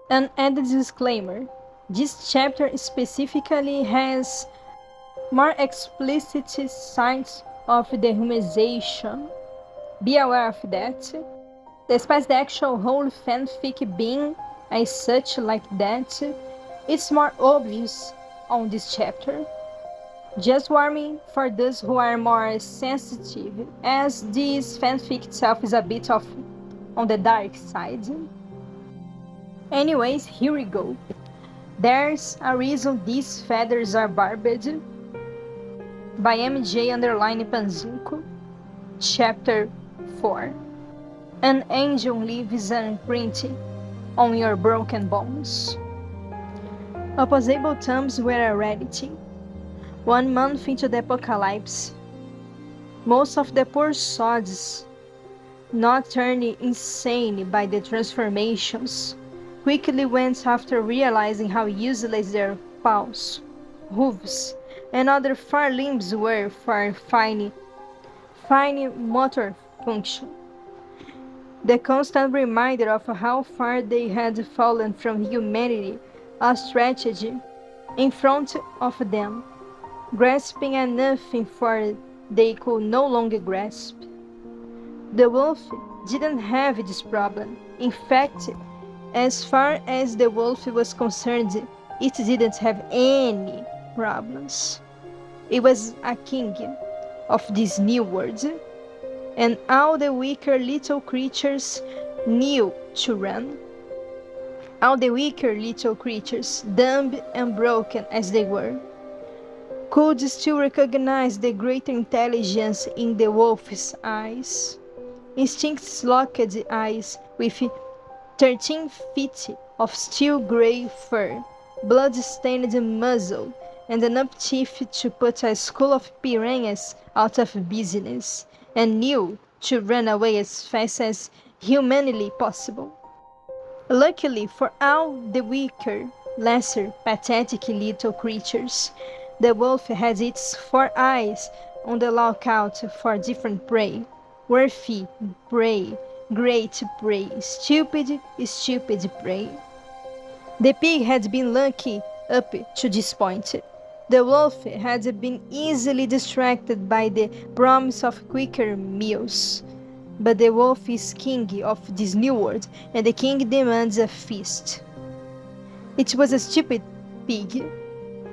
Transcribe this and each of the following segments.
An added disclaimer: this chapter specifically has more explicit signs of dehumanization. Be aware of that. Despite the actual whole fanfic being as such like that, it's more obvious on this chapter. Just warning for those who are more sensitive, as this fanfic itself is a bit of on the dark side. Anyways, here we go. There's a reason these feathers are barbed by MJ_Panzinco, Chapter 4. An angel leaves an imprint on your broken bones. Opposable thumbs were a rarity. 1 month into the apocalypse, most of the poor sods, not turned insane by the transformations, quickly went after realizing how useless their paws, hooves, and other far limbs were for fine motor function. The constant reminder of how far they had fallen from humanity stretched in front of them, grasping at nothing for they could no longer grasp. The wolf didn't have this problem. In fact, as far as the wolf was concerned, it didn't have any problems. It was a king of this new world, and all the weaker little creatures knew to run. All the weaker little creatures, dumb and broken as they were, could still recognize the greater intelligence in the wolf's eyes. Instincts locked eyes with 13 feet of steel grey fur, blood-stained muzzle, and enough teeth to put a school of piranhas out of business, and knew to run away as fast as humanly possible. Luckily for all the weaker, lesser, pathetic little creatures, the wolf had its 4 eyes on the lookout for different prey. Worthy prey, great prey, stupid prey. The pig had been lucky up to this point. The wolf had been easily distracted by the promise of quicker meals. But the wolf is king of this new world, and the king demands a feast. It was a stupid pig,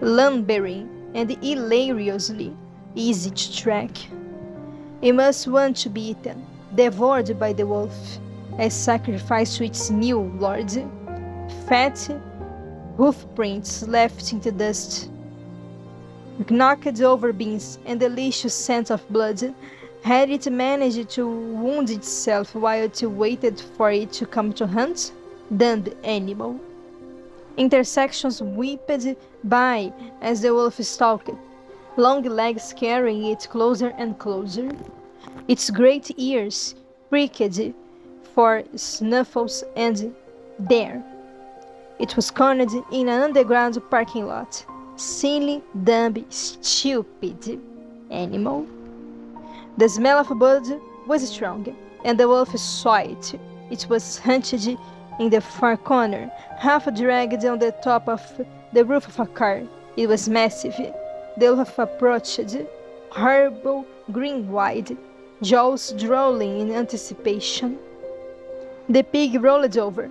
lumbering and hilariously easy to track. It must want to be eaten, devoured by the wolf, as sacrifice to its new lord. Fat hoof prints left in the dust, knocked over beans, and delicious scent of blood. Had it managed to wound itself while it waited for it to come to hunt? Damned animal. Intersections whipped by as the wolf stalked, long legs carrying it closer and closer. Its great ears pricked for snuffles, and there it was cornered in an underground parking lot. Silly, dumb, stupid animal. The smell of blood was strong, and the wolf saw it. It was hunched in the far corner, half dragged on the top of the roof of a car. It was massive. The wolf approached, horrible, green-eyed, jaws drooling in anticipation. The pig rolled over,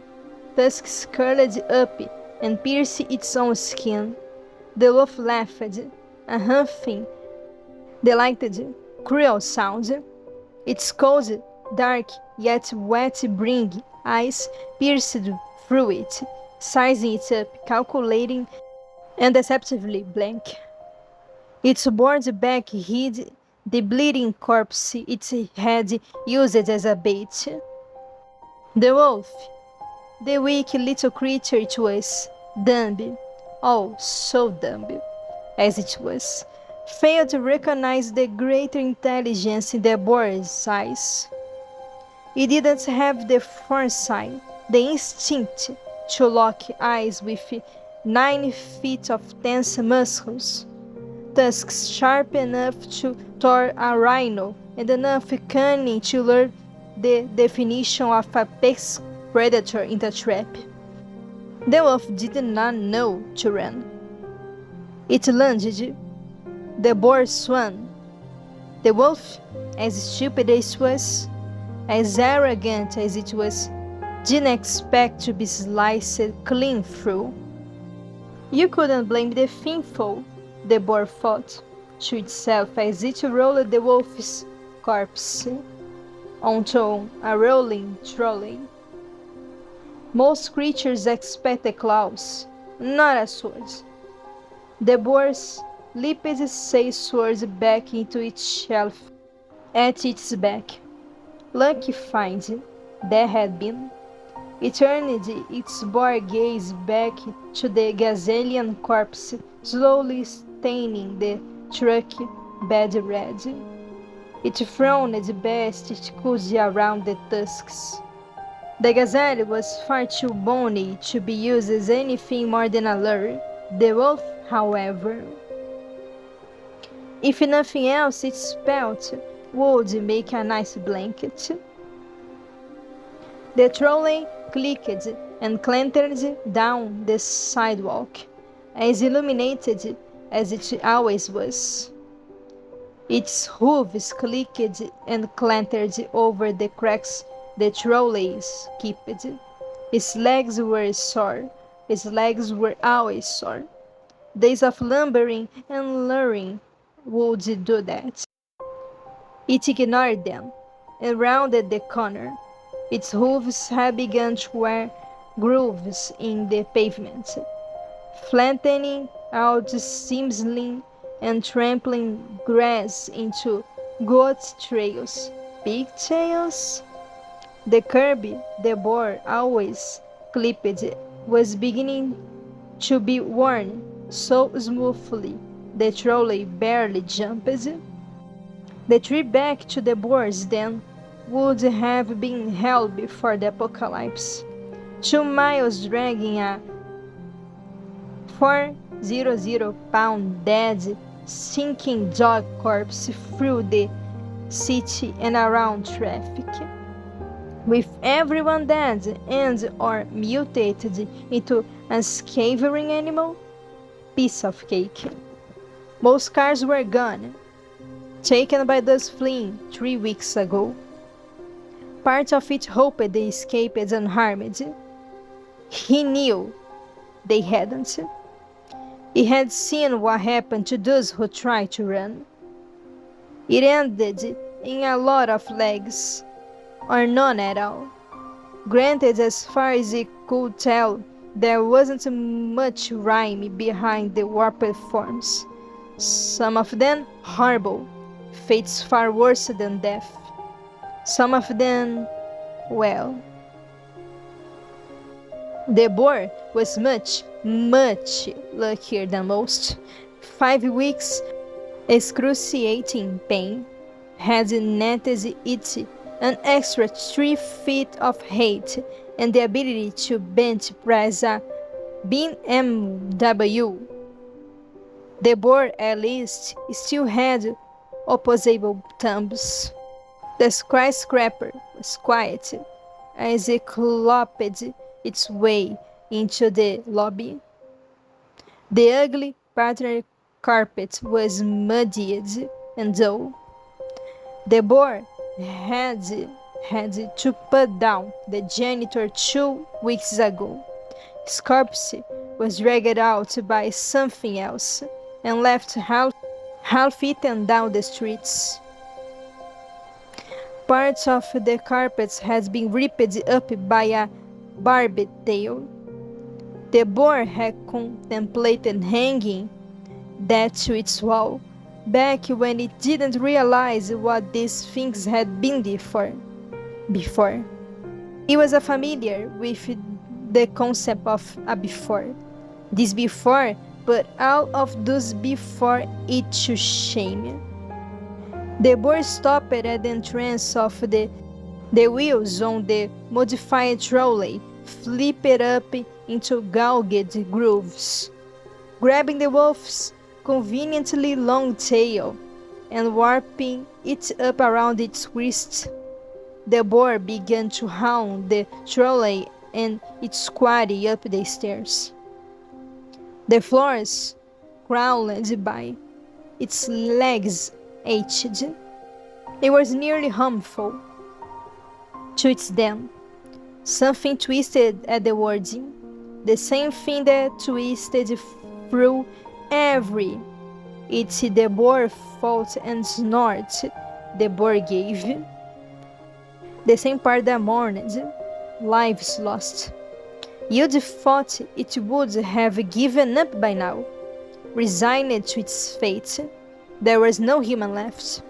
tusks curled up and pierced its own skin. The wolf laughed, a huffing, delighted, cruel sound. Its cold, dark, yet wet bring eyes pierced through it, sizing it up, calculating, and deceptively blank. Its bored back hid the bleeding corpse it had used as a bait. The wolf, the weak little creature it was, dumb, oh so dumb, as it was, failed to recognize the greater intelligence in the boar's eyes. It didn't have the foresight, the instinct to lock eyes with 9 feet of tense muscles, tusks sharp enough to tore a rhino, and enough cunning to lure the definition of a apex predator in the trap. The wolf did not know to run. It lunged. The boar swung. The wolf, as stupid as it was, as arrogant as it was, didn't expect to be sliced clean through. You couldn't blame the finful, the boar thought to itself as it rolled the wolf's corpse onto a rolling trolley. Most creatures expect a claws, not a sword. The boar's lips say sword back into its shelf at its back. Lucky find there had been. It turned its boar gaze back to the gazillion corpse, slowly staining the truck bed red. It frowned as best it could around the tusks. The gazelle was far too bony to be used as anything more than a lure. The wolf, however, if nothing else, its pelt would make a nice blanket. The trolley clicked and clattered down the sidewalk, as illuminated as it always was. Its hooves clicked and clattered over the cracks the trolley's kept. Its legs were sore. Its legs were always sore. Days of lumbering and luring would do that. It ignored them and rounded the corner. Its hooves had begun to wear grooves in the pavement, flattening out seamlessly and trampling grass into goat trails, pigtails. The curb the boar always clipped was beginning to be worn so smoothly the trolley barely jumped. The trip back to the boar's den would have been hell before the apocalypse. 2 miles dragging a 400-pound dead, stinking dog corpse through the city and around traffic, with everyone dead and or mutated into a scavenging animal. Piece of cake. Most cars were gone, taken by those fleeing 3 weeks ago. Part of it hoped they escaped unharmed. He knew they hadn't. He had seen what happened to those who tried to run. It ended in a lot of legs, or none at all. Granted, as far as he could tell, there wasn't much rhyme behind the warped forms. Some of them horrible, fates far worse than death. Some of them, well. The boar was much, much luckier than most. 5 weeks excruciating pain had netted it an extra 3 feet of height and the ability to bench press a BMW. The boar, at least, still had opposable thumbs. The skyscraper was quiet as it clopped its way into the lobby. The ugly patterned carpet was muddied and dull. The boar had to put down the janitor 2 weeks ago. His corpse was dragged out by something else and left half eaten down the streets. Parts of the carpets had been ripped up by a barbed tail. The boar had contemplated hanging that to its wall, back when it didn't realize what these things had been before. He was familiar with the concept of a before. This before put all of those before it to shame. The boar stopped at the entrance of the wheels on the modified trolley flipped up into gouged grooves, grabbing the wolf's conveniently long tail and warping it up around its wrist. The boar began to hound the trolley and it squatted up the stairs. The floors crawled by, its legs ached. It was nearly harmful to its den. Something twisted at the wording, the same thing that twisted through every it the boar fought and snort the boar gave. The same part that mourned, lives lost. You'd thought it would have given up by now, resigned to its fate. There was no human left,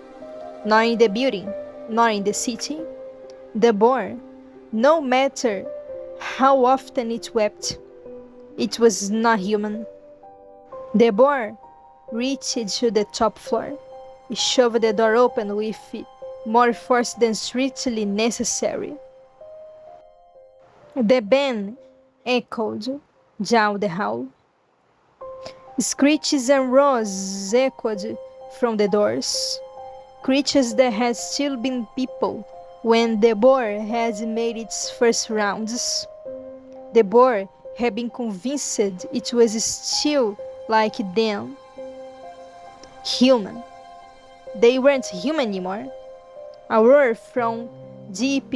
nor in the building, nor in the city. The boar, no matter how often it wept, it was not human. The boar reached to the top floor. It shoved the door open with more force than strictly necessary. The bang echoed down the hall. Screeches and roars echoed from the doors. Creatures that had still been people when the boar had made its first rounds. The boar had been convinced it was still like them. Human. They weren't human anymore. A roar from deep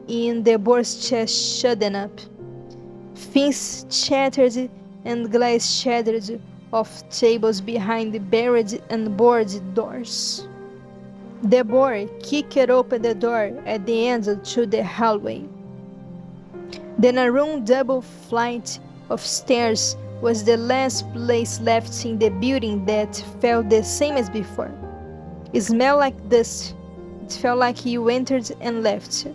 in the boar's chest shuddered up. Things chattered and glass shattered off tables behind the barred and boarded doors. The boar kicked open the door at the end to the hallway. The narrow double flight of stairs was the last place left in the building that felt the same as before. It smelled like dust. It felt like you entered and left,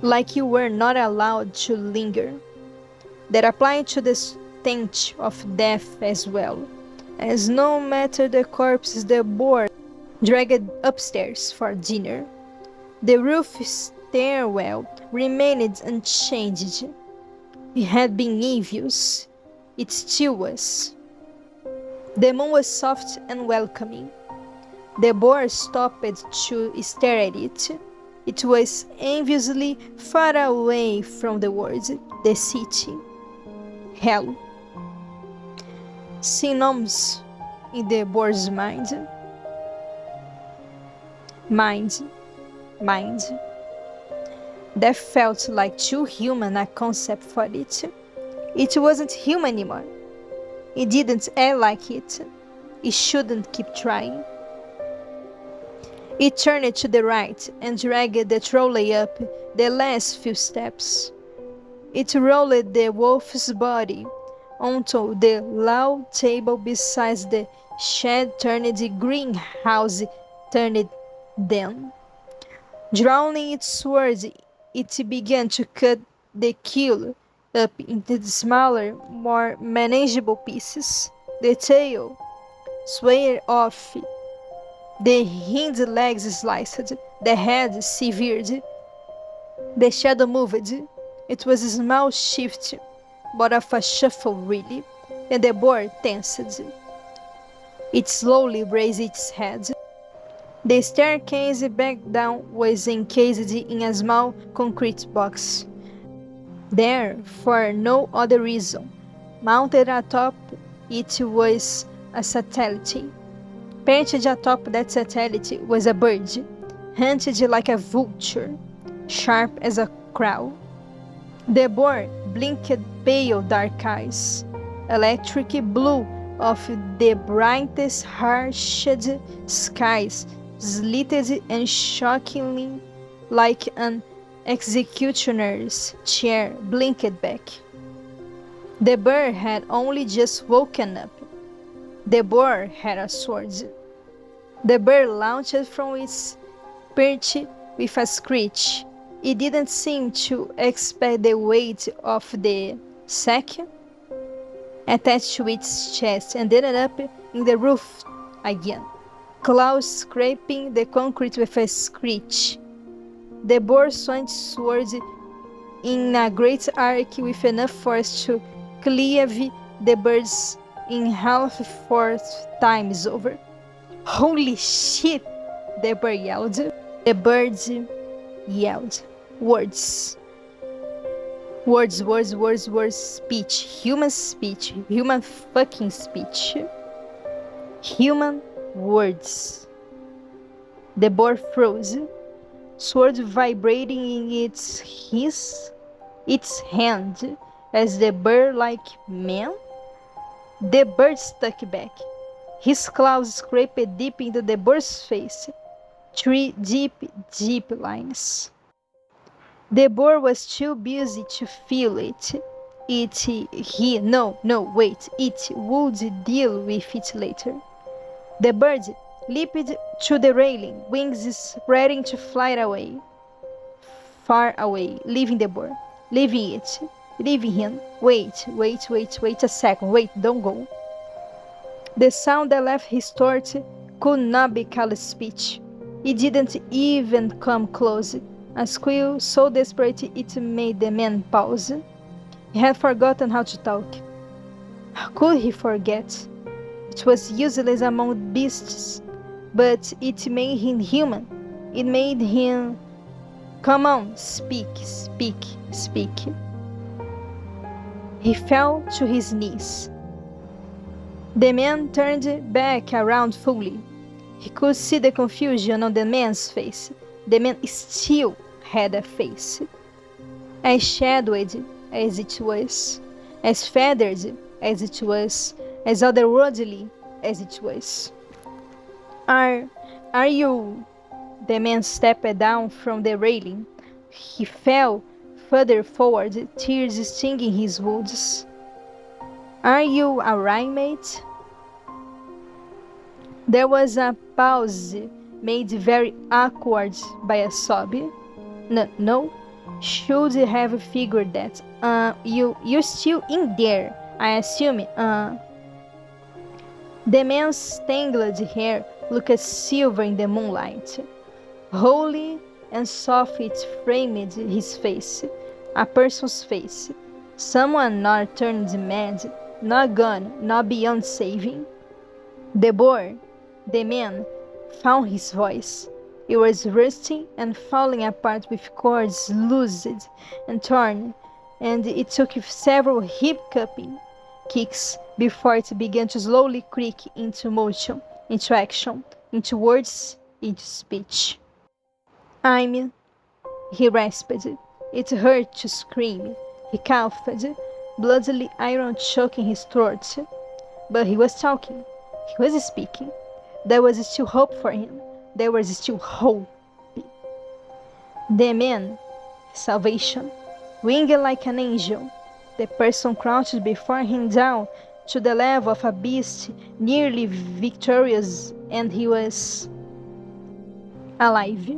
like you were not allowed to linger. That applied to the stench of death as well, as no matter the corpses the boar dragged upstairs for dinner, the roof stairwell remained unchanged. It had been envious. It still was. The moon was soft and welcoming. The boar stopped to stare at it. It was enviously far away from the world, the city. Hell. Synonyms in the boar's mind. Mind. That felt like too human a concept for it. It wasn't human anymore. It didn't act like it. It shouldn't keep trying. It turned to the right and dragged the trolley up the last few steps. It rolled the wolf's body onto the low table beside the shed turned greenhouse turned them. Drawing its sword, it began to cut the kill up into smaller, more manageable pieces. The tail swayed off, the hind legs sliced, the head severed. The shadow moved. It was a small shift, but of a shuffle really, and the boar tensed. It slowly raised its head. The staircase back down was encased in a small concrete box. There, for no other reason, mounted atop it was a satellite. Perched atop that satellite was a bird, hunted like a vulture, sharp as a crow. The boar blinked pale dark eyes, electric blue of the brightest harshed skies, slitted and shockingly like an executioner's chair blinked back. The bird had only just woken up. The boar had a sword. The bird launched from its perch with a screech. It didn't seem to expect the weight of the sack attached to its chest and ended up in the roof again, claws scraping the concrete with a screech. The boar swung its sword in a great arc with enough force to cleave the birds in half 4 times over. Holy shit! The bird yelled. The birds yelled. Words. Words, words, words, words, speech, human fucking speech. Human words. The boar froze, sword vibrating in its hand as the bird-like man. The bird stuck back. His claws scraped deep into the boar's face. 3 deep, deep lines. The boar was too busy to feel it. It would deal with it later. The bird leaped to the railing, wings spreading to fly away. Far away, leaving the boar. Leaving him. Wait a second. Wait, don't go. The sound that left his throat could not be called speech. It didn't even come close. A squeal so desperate it made the man pause. He had forgotten how to talk. How could he forget? It was useless among beasts, but it made him human. It made him... Come on, speak. He fell to his knees. The man turned back around fully. He could see the confusion on the man's face. The man still had a face. As shadowed as it was, as feathered as it was, as otherworldly as it was. Are you... The man stepped down from the railing. He fell further forward, tears stinging his wounds. Are you alright, mate? There was a pause, made very awkward by a sob. No, should have figured that. You're still in there, I assume. The man's tangled hair looked silver in the moonlight. Holy and soft it framed his face, a person's face. Someone not turned mad, not gone, not beyond saving. The boar, the man, found his voice. It was rusty and falling apart with cords loosed and torn, and it took several hip-cupping kicks before it began to slowly creak into motion, into action, into words, into speech. He rasped. It hurt to scream. He coughed, bloodily iron choking his throat. But he was talking. He was speaking. There was still hope for him. There was still hope. The man, salvation, winged like an angel. The person crouched before him down to the level of a beast nearly victorious, and he was alive.